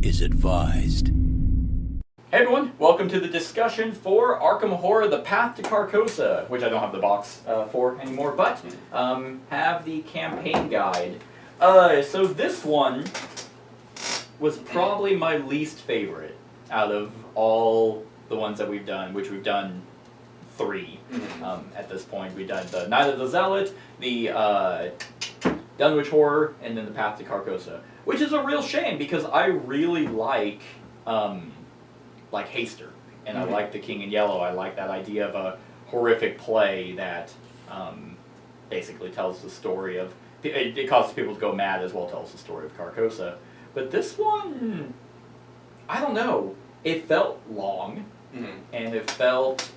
is advised. Hey everyone, welcome to the discussion for Arkham Horror: The Path to Carcosa, which I don't have the box for anymore, but have the campaign guide. So this one was probably my least favorite out of all the ones that we've done, which we've done 3 at this point. We've done the Night of the Zealot, the Dunwich Horror, and then the Path to Carcosa, which is a real shame because I really like Haster, and I like the King in Yellow. I like that idea of a horrific play that basically tells the story of, it causes people to go mad as well, tells the story of Carcosa. But this one, I don't know, it felt long, and it felt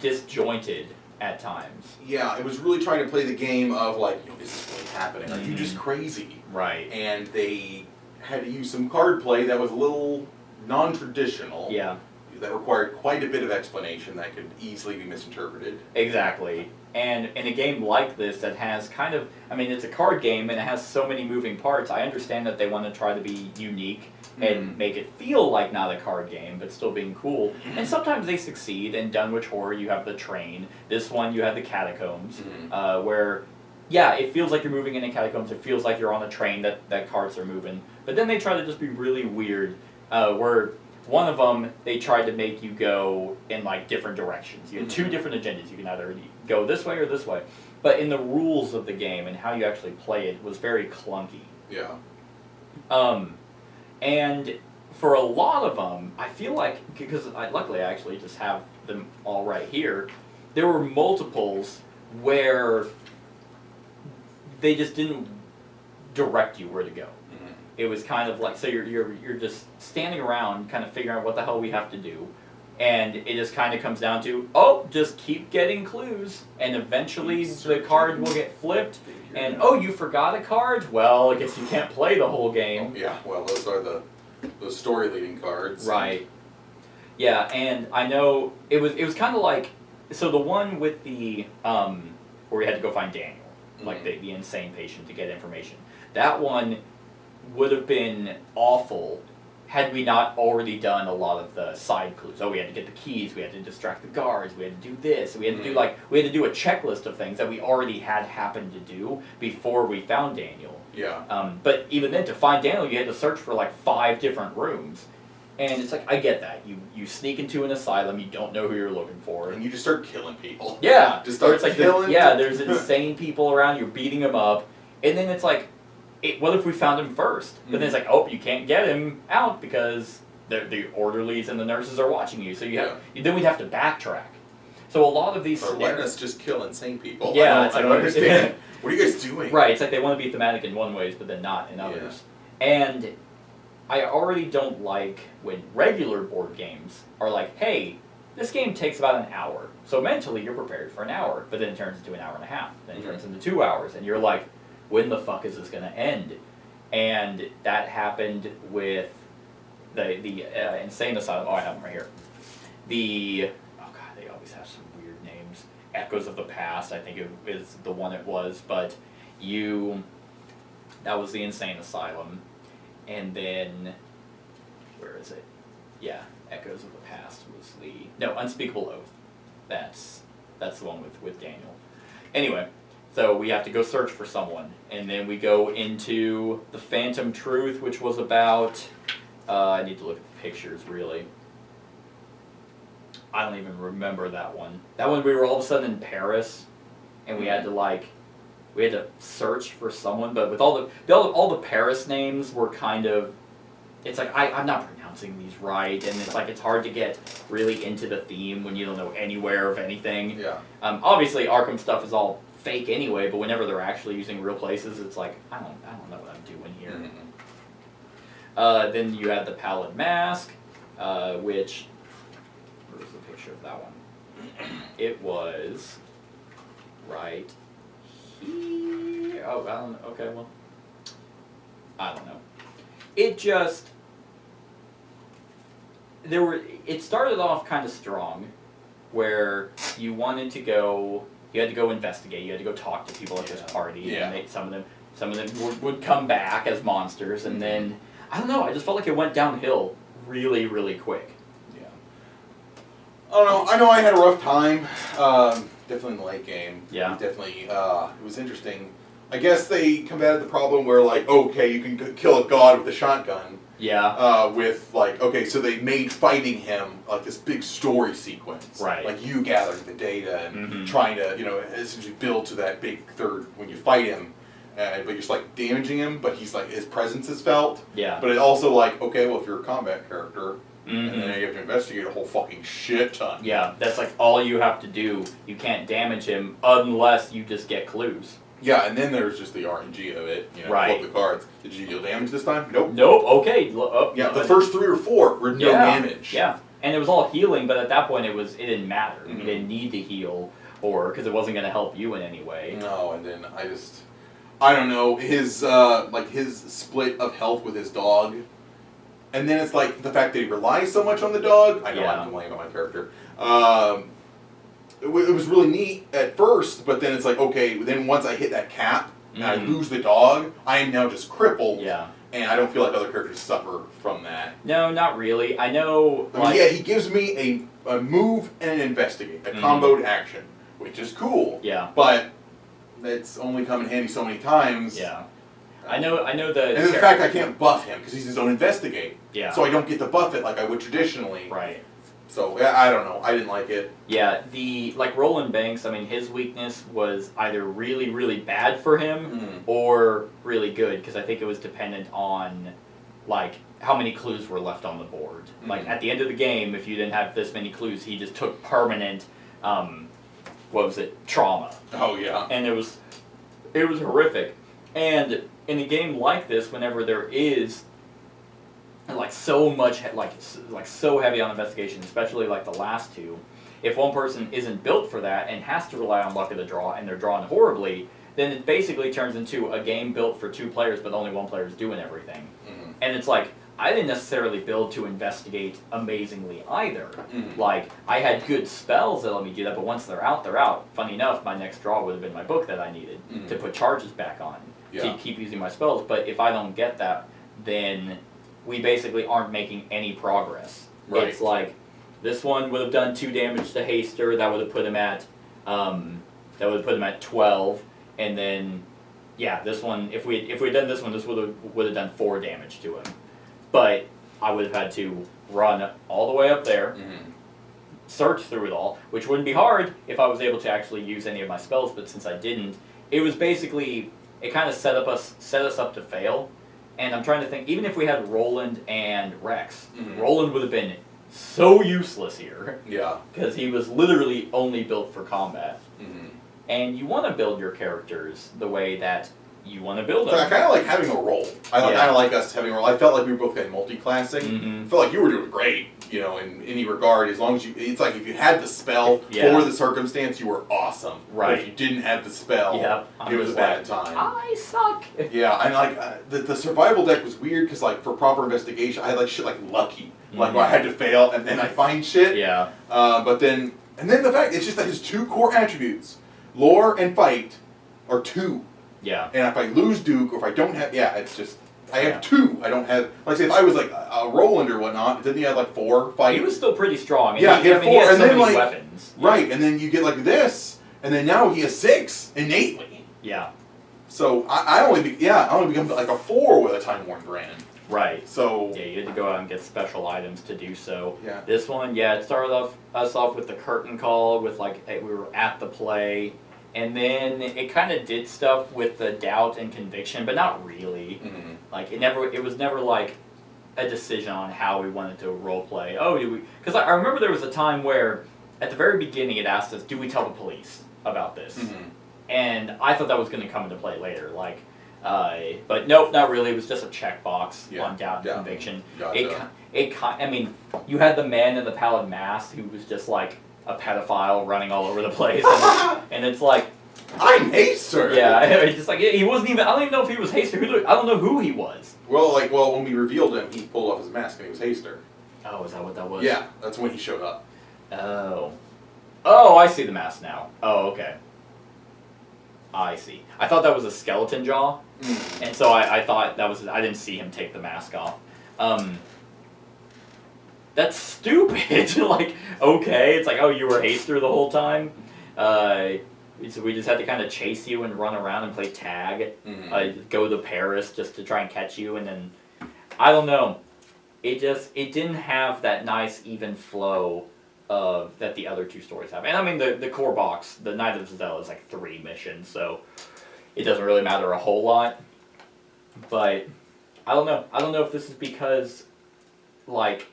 disjointed at times. Yeah, it was really trying to play the game of like, is this really happening? Are you just crazy? Right. And they had to use some card play that was a little non-traditional. Yeah. That required quite a bit of explanation that could easily be misinterpreted. Exactly. And in a game like this that has kind of, I mean, it's a card game and it has so many moving parts, I understand that they want to try to be unique and make it feel like not a card game, but still being cool. And sometimes they succeed. In Dunwich Horror, you have the train. This one, you have the catacombs, where, yeah, it feels like you're moving in the catacombs. It feels like you're on a train that carts are moving. But then they try to just be really weird, where one of them, they tried to make you go in like different directions. You had 2 different agendas. You can either go this way or this way. But in the rules of the game and how you actually play it was very clunky. Yeah. And for a lot of them, I feel like, because luckily I actually just have them all right here, there were multiples where they just didn't direct you where to go. It was kind of like, so you're just standing around kind of figuring out what the hell we have to do, and it just kind of comes down to, oh, just keep getting clues, and eventually the card will get flipped, and oh, you forgot a card? Well, I guess you can't play the whole game. Oh, yeah, well, those are those story leading cards. Right. Yeah, and I know it was kind of like, so the one with the where we had to go find Daniel, like the insane patient, to get information. That one would have been awful had we not already done a lot of the side clues. Oh, we had to get the keys, we had to distract the guards, we had to do this, we had to do we had to do a checklist of things that we already had happened to do before we found Daniel. Yeah. But even then, to find Daniel, you had to search for like 5 different rooms. And it's like, I get that. You sneak into an asylum, you don't know who you're looking for. And you just start killing people. Yeah. Just start killing. There's insane people around, you're beating them up. And then it's like, what if we found him first? But then it's like, oh, you can't get him out because the orderlies and the nurses are watching you. So then we'd have to backtrack. So a lot of these... Or let us just kill insane people. Yeah, I don't understand. What are you guys doing? Right, it's like they want to be thematic in one ways, but then not in others. And I already don't like when regular board games are like, hey, this game takes about an hour. So mentally you're prepared for an hour, but then it turns into an hour and a half. Then it turns into 2 hours, and you're like, when the fuck is this going to end? And that happened with the Insane Asylum. Oh, I have them right here. Oh god, they always have some weird names. Echoes of the Past, I think it is the one it was. But that was the Insane Asylum. And then, where is it? Yeah, Echoes of the Past was Unspeakable Oath. That's the one with Daniel. Anyway. So we have to go search for someone, and then we go into the Phantom Truth, which was about, I need to look at the pictures, really. I don't even remember that one. That one we were all of a sudden in Paris, and we had to search for someone, but with all the Paris names were kind of, it's like, I'm not pronouncing these right, and it's like, it's hard to get really into the theme when you don't know anywhere of anything. Yeah. Obviously Arkham stuff is all fake anyway, but whenever they're actually using real places, it's like, I don't know what I'm doing here. Then you had the Pallid Mask, which, where's the picture of that one? It was right here. Oh, I don't know. Okay, well, I don't know. It just, it started off kind of strong, where you wanted to go, you had to go investigate, you had to go talk to people at this party, and some of them would come back as monsters, and then I don't know. I just felt like it went downhill really, really quick. Yeah. I don't know. I know I had a rough time. Definitely in the late game. Yeah. Definitely. It was interesting. I guess they combated the problem where, like, okay, you can kill a god with a shotgun. Yeah. With, like, okay, so they made fighting him, like, this big story sequence. Right. Like, you gathering the data and trying to, you know, essentially build to that big third when you fight him. But you're just, like, damaging him, but he's, like, his presence is felt. Yeah. But it also, like, okay, well, if you're a combat character, and then you have to investigate a whole fucking shit ton. Yeah, that's, like, all you have to do. You can't damage him unless you just get clues. Yeah, and then there's just the RNG of it. You know, right. Flip the cards. Did you deal damage this time? Nope. Nope. Okay. Yeah, the first 3 or 4 were no damage. Yeah, and it was all healing, but at that point it didn't matter. You didn't need to heal, or because it wasn't going to help you in any way. No, and then I don't know, his split of health with his dog, and then it's like the fact that he relies so much on the dog. I know I'm complaining about my character. It was really neat at first, but then it's like, okay, then once I hit that cap and I lose the dog, I am now just crippled. Yeah. And I don't feel like other characters suffer from that. No, not really. I know. I mean, yeah, he gives me a move and an investigate, a comboed action, which is cool. Yeah. But it's only come in handy so many times. Yeah. I know the... And the fact I can't buff him, because he's his own investigate. Yeah. So I don't get to buff it like I would traditionally. Right. So, I don't know. I didn't like it. Yeah, like Roland Banks, I mean, his weakness was either really, really bad for him or really good, because I think it was dependent on, like, how many clues were left on the board. Like, at the end of the game, if you didn't have this many clues, he just took permanent, trauma. Oh, yeah. And it was horrific. And in a game like this, whenever there is like so much, like so heavy on investigation, especially like the last two, if one person isn't built for that and has to rely on luck of the draw and they're drawn horribly, then it basically turns into a game built for 2 players, but only one player is doing everything. And it's like, I didn't necessarily build to investigate amazingly either. Like, I had good spells that let me do that, but once they're out, they're out. Funny enough, my next draw would have been my book that I needed to put charges back on, to keep using my spells. But if I don't get that, then we basically aren't making any progress. Right. It's like, this one would have done 2 damage to Haster, that would have put him at 12, and then, yeah, this one, if we had done this one, this would have done 4 damage to him. But I would have had to run all the way up there, search through it all, which wouldn't be hard if I was able to actually use any of my spells, but since I didn't, it was basically, it kind of set us up to fail. And I'm trying to think, even if we had Roland and Rex, Roland would have been so useless here. Yeah. Because he was literally only built for combat. And you want to build your characters the way that you want to build them. So I kind of like having a role. I kind of like us having a role. I felt like we were both kind of multi-classing. I felt like you were doing great, you know, in any regard. As long as it's like if you had the spell for the circumstance, you were awesome. Right. But if you didn't have the spell, it was a bad time. I suck. Yeah, and like the survival deck was weird because like for proper investigation, I had like shit like lucky. Like where I had to fail and then I find shit. Yeah. But then the fact it's just that his 2 core attributes, lore and fight, are 2. Yeah. And if I lose Duke, or if I don't have, it's just, I have 2. I don't have, like say if I was like a Roland or whatnot, didn't he have like 4 fight? He was still pretty strong. Yeah, he had 4, and so then many like, weapons. Right, and then you get like this, and then now he has 6 innately. Yeah. So I only become like a 4 with a Time Worn Brand. Right. So yeah, you had to go out and get special items to do so. Yeah. This one, it started us off with the curtain call, with like we were at the play. And then it kind of did stuff with the doubt and conviction, but not really. Like it was never like a decision on how we wanted to role play. Oh, do we? Because I remember there was a time where at the very beginning it asked us, "Do we tell the police about this?" And I thought that was going to come into play later. Like, but nope, not really. It was just a checkbox on doubt and conviction. Gotcha. I mean, you had the man in the pallid mask who was just like a pedophile running all over the place, and it's like, I'm Haster. Yeah, it's just like he wasn't even. I don't even know if he was Haster. I don't know who he was. Well, when we revealed him, he pulled off his mask and he was Haster. Oh, is that what that was? Yeah, that's when he showed up. Oh, I see the mask now. Oh, okay. I see. I thought that was a skeleton jaw, and so I thought that was. I didn't see him take the mask off. That's stupid. Like, okay, it's like, oh, you were Haster the whole time. So we just had to kind of chase you and run around and play tag. Go to Paris just to try and catch you, and then I don't know. It didn't have that nice even flow of that the other two stories have. And I mean the core box, the Night of Zell is like 3 missions, so it doesn't really matter a whole lot. But I don't know. I don't know if this is because like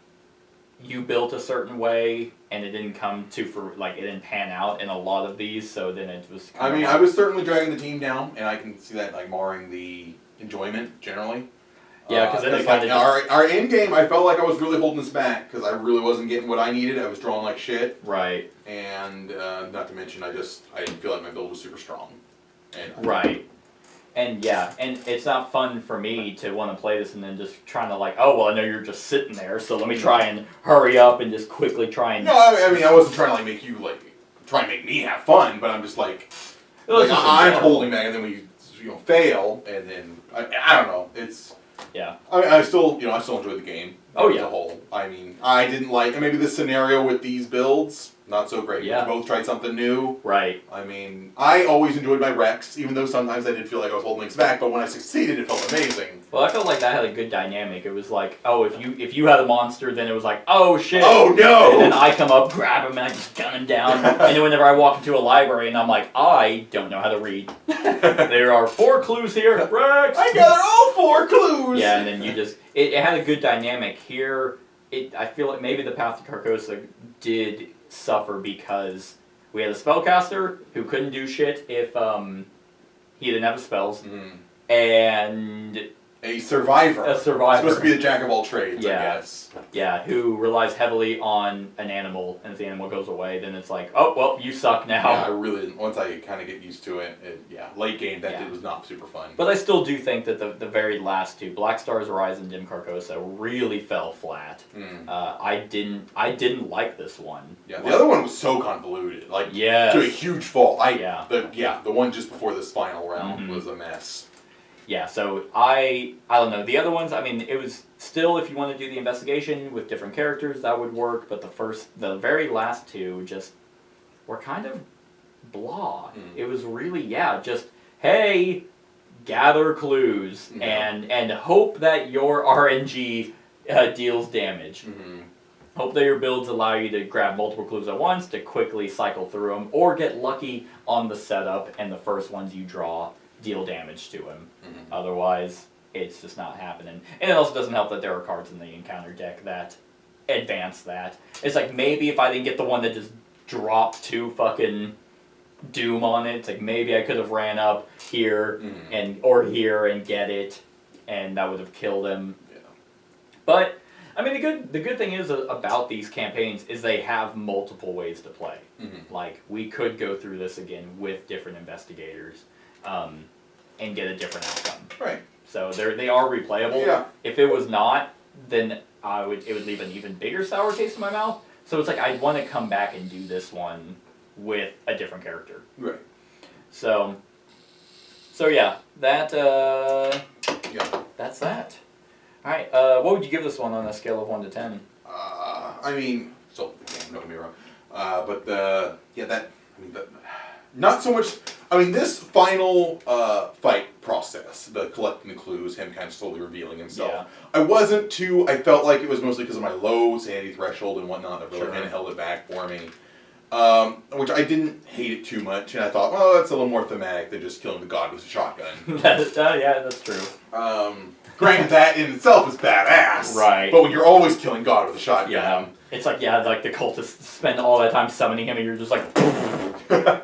you built a certain way and it didn't it didn't pan out in a lot of these, so then it was I was certainly dragging the team down, and I can see that like marring the enjoyment generally. Yeah, because then it's like our end game, I felt like I was really holding us back because I really wasn't getting what I needed. I was drawing like shit. Right. And not to mention, I didn't feel like my build was super strong. Right. And yeah, and it's not fun for me to want to play this and then just trying to like, oh well, I know you're just sitting there, so let me try and hurry up and just quickly try and. No, I mean I wasn't trying to like make you like try and make me have fun, but I'm just like I'm holding back, and then we fail, and then I don't know. It's. Yeah. I mean, I still enjoyed the game. Oh, yeah. As a whole. I mean, I didn't like maybe the scenario with these builds. Not so great. Yeah. We both tried something new. Right. I mean, I always enjoyed my Rex, even though sometimes I did feel like I was holding things back. But when I succeeded, it felt amazing. Well, I felt like that had a good dynamic. It was like, oh, if you had a monster, then it was like, oh shit. Oh no! And then I come up, grab him, and I just gun him down. And then whenever I walk into a library, and I'm like, I don't know how to read. There are 4 clues here, Rex. I gathered all 4 clues. Yeah, and then you just it had a good dynamic here. I feel like maybe the Path to Carcosa did suffer because we had a spellcaster who couldn't do shit if he didn't have his spells, and a survivor. A survivor. Supposed to be the jack of all trades, I guess. Yeah, who relies heavily on an animal, and if the animal goes away, then it's like, oh well, you suck now. Yeah, I really once I kind of get used to it, late game that was not super fun. But I still do think that the very last 2, Black Stars Rise and Dim Carcosa, really fell flat. I didn't like this one. Yeah, the other one was so convoluted, like to a huge fault. The one just before this final round was a mess. Yeah, so I don't know. The other ones, I mean, it was still, if you want to do the investigation with different characters, that would work. But the very last 2 just were kind of blah. It was really, just, hey, gather clues and hope that your RNG deals damage. Hope that your builds allow you to grab multiple clues at once to quickly cycle through them, or get lucky on the setup and the first ones you draw deal damage to him. Otherwise, it's just not happening. And it also doesn't help that there are cards in the encounter deck that advance that. It's like, maybe if I didn't get the one that just dropped 2 fucking doom on it, it's like maybe I could have ran up here or here and get it, and that would have killed him. Yeah. But I mean, the good thing is about these campaigns is they have multiple ways to play. Like, we could go through this again with different investigators. And get a different outcome. Right. So they are replayable. Yeah. If it was not, then it would leave an even bigger sour taste in my mouth. So it's like I'd want to come back and do this one with a different character. Right. So yeah, that's that. All right. What would you give this one on a scale of 1 to 10? I mean, so don't get me wrong, not so much. I mean, this final fight process, the collecting the clues, him kind of slowly revealing himself. Yeah. I felt like it was mostly because of my low sanity threshold and whatnot that really kind of held it back for me. Which I didn't hate it too much, and I thought, well, that's a little more thematic than just killing the god with a shotgun. Yeah, that's true. Granted, that in itself is badass. Right. But when you're always killing god with a shotgun. It's like, like the cultists spend all that time summoning him, and you're just like,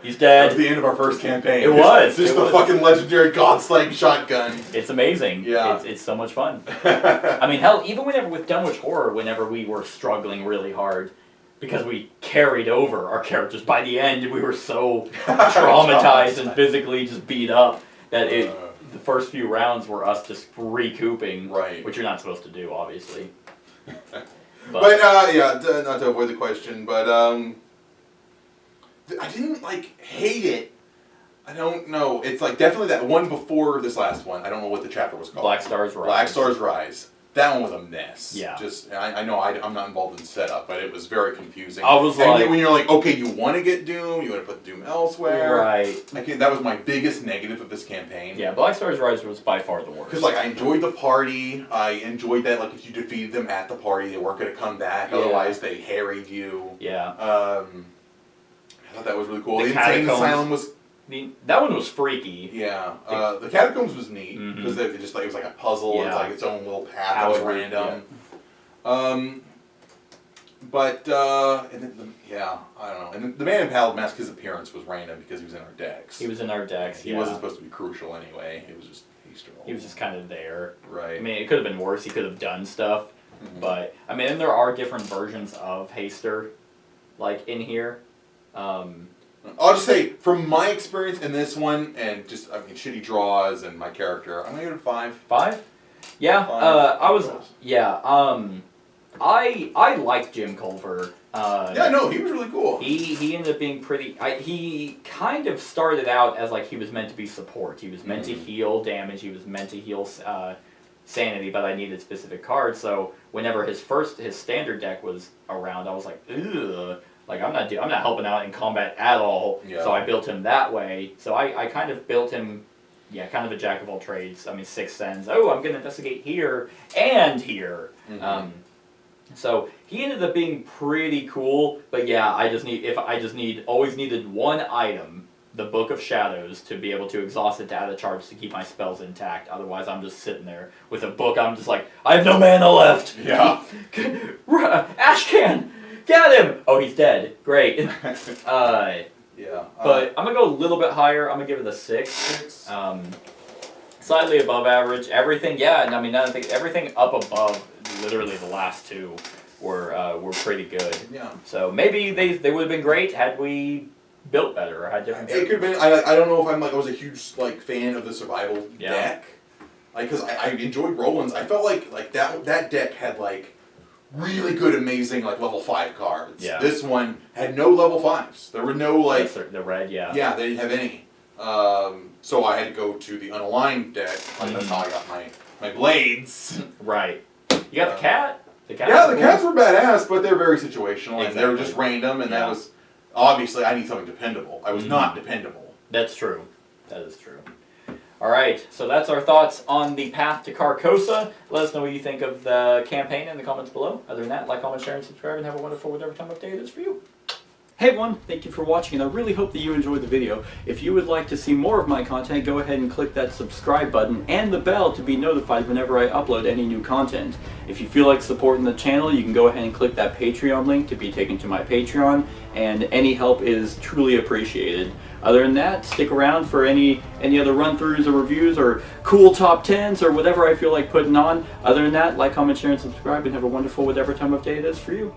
he's dead. That was the end of our first campaign. It was. Just the fucking legendary god-slaying shotgun. It's amazing. Yeah. It's so much fun. I mean, hell, even with Dunwich Horror, whenever we were struggling really hard, because we carried over our characters, by the end, we were so traumatized and physically just beat up that the first few rounds were us just recouping, which you're not supposed to do, obviously. But not to avoid the question, but I didn't hate it. I don't know. It's like definitely that one before this last one. I don't know what the chapter was called. Black Stars Rise. Black Stars Rise. That one was a mess. Yeah. Just I know I'm not involved in setup, but it was very confusing. I was and when you're like, okay, you want to get Doom, you want to put Doom elsewhere. Right. Okay, that was my biggest negative of this campaign. Yeah, Black Stars Rise was by far the worst. Because like I enjoyed the party, I enjoyed that like if you defeated them at the party, they weren't going to come back. Yeah. Otherwise, they harried you. Yeah. I thought that was really cool. The Insane Asylum was. That one was freaky. Yeah, the Catacombs was neat because it just like it was like a puzzle. Yeah. It's like its own little path that was random. Yeah. But and then I don't know. And then the Man in Pallid Mask, his appearance was random because he was in our decks. He was in our decks. He wasn't supposed to be crucial anyway. It was just he was just kind of there. Right. I mean, it could have been worse. He could have done stuff, but I mean, and there are different versions of Haster, like in here. I'll just say, from my experience in this one, and just, I mean, shitty draws and my character, I'm going to give it a 5. 5? Yeah, 5. I like Jim Culver. Yeah, no, he was really cool. He ended up being pretty, he kind of started out as like he was meant to be support. He was meant to heal damage, he was meant to heal sanity, but I needed specific cards, so whenever his standard deck was around, I was like, ugh. Like, I'm not helping out in combat at all, so I built him that way. So I kind of built him, kind of a jack of all trades. I mean, 6 Sens. Oh, I'm going to investigate here and here. So he ended up being pretty cool, but yeah, I always needed one item, the Book of Shadows, to be able to exhaust it to add a charge to keep my spells intact. Otherwise, I'm just sitting there with a book. I'm just like, I have no mana left. Yeah. Ashcan! Get him! Oh, he's dead. Great. Yeah. But I'm going to go a little bit higher. I'm going to give it a 6. Slightly above average. Everything, and I mean, everything up above literally the last 2 were pretty good. Yeah. So maybe they would have been great had we built better or had different. It could have been. I don't know if I was a huge fan of the survival deck, like because I enjoyed Roland's. I felt like that deck had really good, amazing level 5 cards. Yeah. This one had no level 5s. There were no the red. Yeah. Yeah, they didn't have any. So I had to go to the unaligned deck. That's how I got my blades. Right. You got the cat. The cat. Yeah, the cats were badass, but they're very situational, and they were Exactly. just random, and that was obviously I need something dependable. I was not dependable. That's true. That is true. Alright, so that's our thoughts on the path to Carcosa. Let us know what you think of the campaign in the comments below. Other than that, like, comment, share, and subscribe, and have a wonderful whatever time of day it is for you. Hey everyone, thank you for watching, and I really hope that you enjoyed the video. If you would like to see more of my content, go ahead and click that subscribe button and the bell to be notified whenever I upload any new content. If you feel like supporting the channel, you can go ahead and click that Patreon link to be taken to my Patreon, and any help is truly appreciated. Other than that, stick around for any other run-throughs or reviews or cool top 10s or whatever I feel like putting on. Other than that, like, comment, share, and subscribe, and have a wonderful whatever time of day it is for you.